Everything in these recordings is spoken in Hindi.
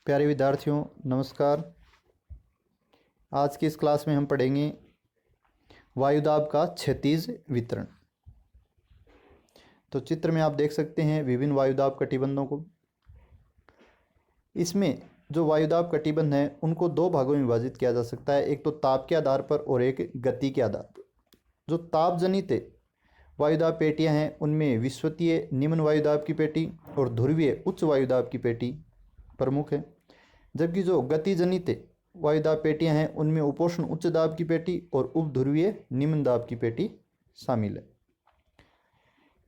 प्यारे विद्यार्थियों नमस्कार। आज की इस क्लास में हम पढ़ेंगे वायुदाब का क्षैतिज वितरण। तो चित्र में आप देख सकते हैं विभिन्न वायुदाब कटिबंधों को। इसमें जो वायुदाब कटिबंध हैं उनको दो भागों में विभाजित किया जा सकता है, एक तो ताप के आधार पर और एक गति के आधार पर। जो ताप जनित वायुदाब पेटियां हैं उनमें विषुवतीय निम्न वायुदाब की पेटी और ध्रुवीय उच्च वायुदाब की पेटी प्रमुख है, जबकि जो गति जनित वायुदाब पेटियां हैं उनमें उपोष्ण उच्च दाब की पेटी और उपध्रुवीय निम्न दाब की पेटी शामिल है।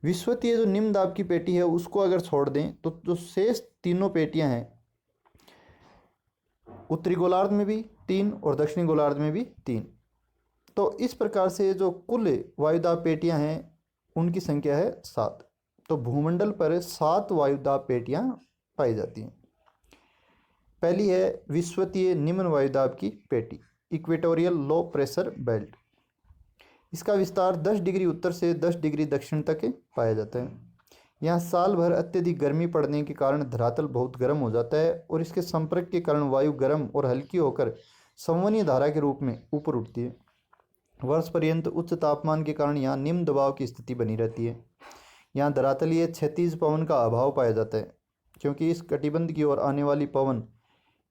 विषुवतीय जो निम्न दाब की पेटी है उसको अगर छोड़ दें तो जो शेष तीनों पेटियां हैं, उत्तरी गोलार्ध में भी 3 और दक्षिणी गोलार्ध में भी 3, तो इस प्रकार से जो कुल वायुदाब पेटियां हैं उनकी संख्या है 7। तो भूमंडल पर 7 वायुदाब पेटियां पाई जाती हैं। पहली है विषुवतीय निम्न वायुदाब की पेटी, इक्वेटोरियल लो प्रेशर बेल्ट। इसका विस्तार 10 डिग्री उत्तर से 10 डिग्री दक्षिण तक पाया जाता है। यहाँ साल भर अत्यधिक गर्मी पड़ने के कारण धरातल बहुत गर्म हो जाता है और इसके संपर्क के कारण वायु गर्म और हल्की होकर संवहनीय धारा के रूप में ऊपर उठती है। वर्ष पर्यंत उच्च तापमान के कारण यहाँ निम्न दबाव की स्थिति बनी रहती है। यहाँ धरातलीय क्षैतिज पवन का अभाव पाया जाता है, क्योंकि इस कटिबंध की ओर आने वाली पवन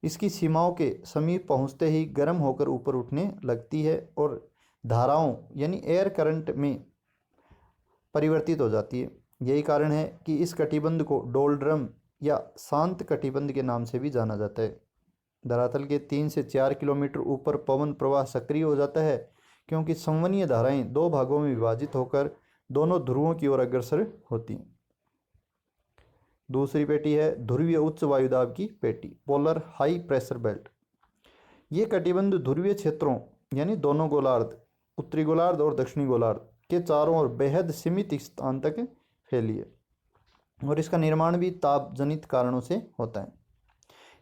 इसकी सीमाओं के समीप पहुँचते ही गर्म होकर ऊपर उठने लगती है और धाराओं यानी एयर करंट में परिवर्तित हो जाती है। यही कारण है कि इस कटिबंध को डोल्ड्रम या शांत कटिबंध के नाम से भी जाना जाता है। धरातल के 3 से 4 किलोमीटर ऊपर पवन प्रवाह सक्रिय हो जाता है, क्योंकि संवहनीय धाराएं दो भागों में विभाजित होकर दोनों ध्रुवों की ओर अग्रसर होती हैं। दूसरी पेटी है ध्रुवीय उच्च वायुदाब की पेटी, पोलर हाई प्रेशर बेल्ट। ये कटिबंध ध्रुवीय क्षेत्रों यानी दोनों गोलार्ध, उत्तरी गोलार्ध और दक्षिणी गोलार्ध के चारों ओर बेहद सीमित स्थान तक फैली है और इसका निर्माण भी ताप जनित कारणों से होता है।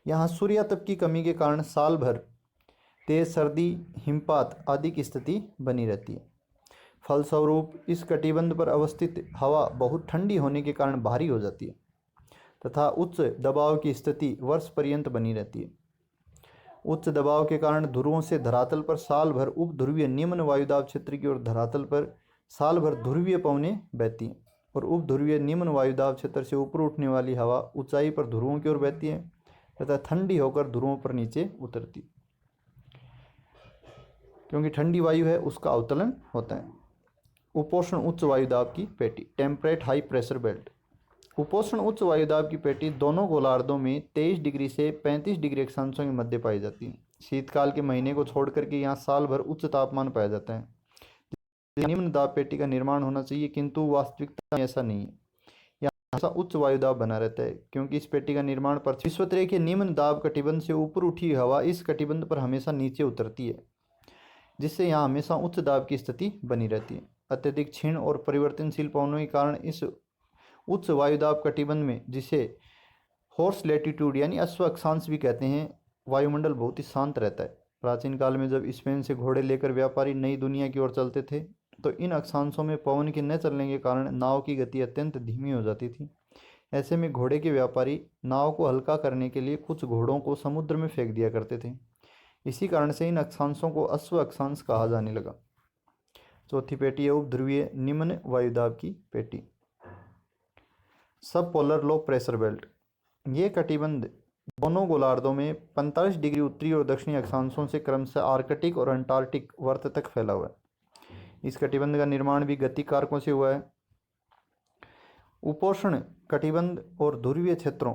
यहाँ सूर्यातप की कमी के कारण साल भर तेज सर्दी, हिमपात आदि की स्थिति बनी रहती है। फलस्वरूप इस कटिबंध पर अवस्थित हवा बहुत ठंडी होने के कारण भारी हो जाती है तथा उच्च दबाव की स्थिति वर्ष पर्यंत बनी रहती है। उच्च दबाव के कारण ध्रुवों से धरातल पर साल भर उपध्रुवीय निम्न वायुदाब क्षेत्र की ओर धरातल पर साल भर ध्रुवीय पवनें बहती हैं और उपध्रुवीय निम्न वायुदाब क्षेत्र से ऊपर उठने वाली हवा ऊंचाई पर ध्रुवों की ओर बहती है तथा ठंडी होकर ध्रुवों पर नीचे उतरती, क्योंकि ठंडी वायु है उसका अवतलन होता है। उपोष्ण उच्च वायुदाब की पेटी, टेम्परेट हाई प्रेशर बेल्ट। उपोष्ण उच्च वायुदाब की पेटी दोनों गोलार्धों में 23 डिग्री से 35 डिग्री अक्षांशों के मध्य पाई जाती है। शीतकाल के महीने को छोड़ करके यहाँ साल भर उच्च तापमान पाया जाता है। निम्न दाब पेटी का निर्माण होना चाहिए, किंतु वास्तविकता में ऐसा नहीं है। यहाँ उच्च वायुदाब बना रहता है, क्योंकि इस पेटी का निर्माण पर विषुवतीय के निम्न दाब कटिबंध से ऊपर उठी हवा इस कटिबंध पर हमेशा नीचे उतरती है, जिससे यहाँ हमेशा उच्च दाब की स्थिति बनी रहती है। अत्यधिक क्षीण और परिवर्तनशील पवनों के कारण इस उच्च वायुदाब कटिबंध में, जिसे हॉर्स लैटिट्यूड यानी अश्व अक्षांश भी कहते हैं, वायुमंडल बहुत ही शांत रहता है। प्राचीन काल में जब स्पेन से घोड़े लेकर व्यापारी नई दुनिया की ओर चलते थे तो इन अक्षांशों में पवन के न चलने के कारण नाव की गति अत्यंत धीमी हो जाती थी। ऐसे में घोड़े के व्यापारी नाव को हल्का करने के लिए कुछ घोड़ों को समुद्र में फेंक दिया करते थे। इसी कारण से इन अक्षांशों को अश्व अक्षांश कहा जाने लगा। चौथी पेटी है उपध्रुवीय निम्न वायुदाब की पेटी, सब पोलर लो प्रेशर बेल्ट। ये कटिबंध दोनों गोलार्धों में 45 डिग्री उत्तरी और दक्षिणी अक्षांशों से क्रमशः आर्कटिक और अंटार्कटिक वर्त तक फैला हुआ है। इस कटिबंध का निर्माण भी गति कारकों से हुआ है। उपोष्ण कटिबंध और ध्रुवीय क्षेत्रों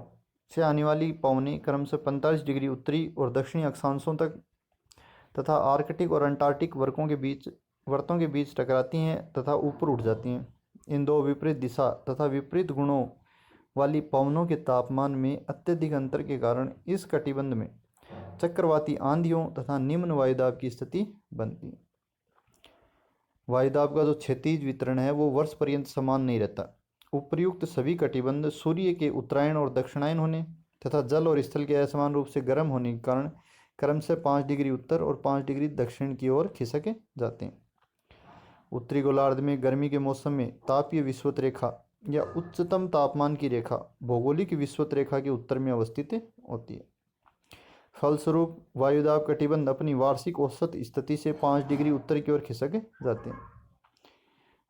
से आने वाली पवनें क्रमशः 45 डिग्री उत्तरी और दक्षिणी अक्षांशों तक तथा आर्कटिक और अंटार्कटिक वर्तों के बीच टकराती हैं तथा ऊपर उठ जाती हैं। इन दो विपरीत दिशा तथा विपरीत गुणों वाली पवनों के तापमान में अत्यधिक अंतर के कारण इस कटिबंध में चक्रवाती आंधियों तथा निम्न वायुदाब की स्थिति बनती है। वायुदाब का जो क्षैतिज वितरण है वो वर्ष पर्यंत समान नहीं रहता। उपर्युक्त सभी कटिबंध सूर्य के उत्तरायण और दक्षिणायन होने तथा जल और स्थल के असमान रूप से गर्म होने के कारण क्रमशः 5 डिग्री उत्तर और 5 डिग्री दक्षिण की ओर खिसके जाते हैं। उत्तरी गोलार्ध में गर्मी के मौसम में तापीय विषुवत रेखा या उच्चतम तापमान की रेखा भौगोलिक विषुवत रेखा के उत्तर में अवस्थित होती है। फलस्वरूप वायुदाब कटिबंध अपनी वार्षिक औसत स्थिति से 5 डिग्री उत्तर की ओर खिसक जाते हैं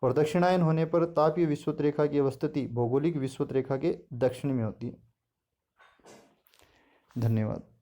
और दक्षिणायन होने पर तापीय विषुवत रेखा की अवस्थिति भौगोलिक विषुवत रेखा के दक्षिण में होती है। धन्यवाद।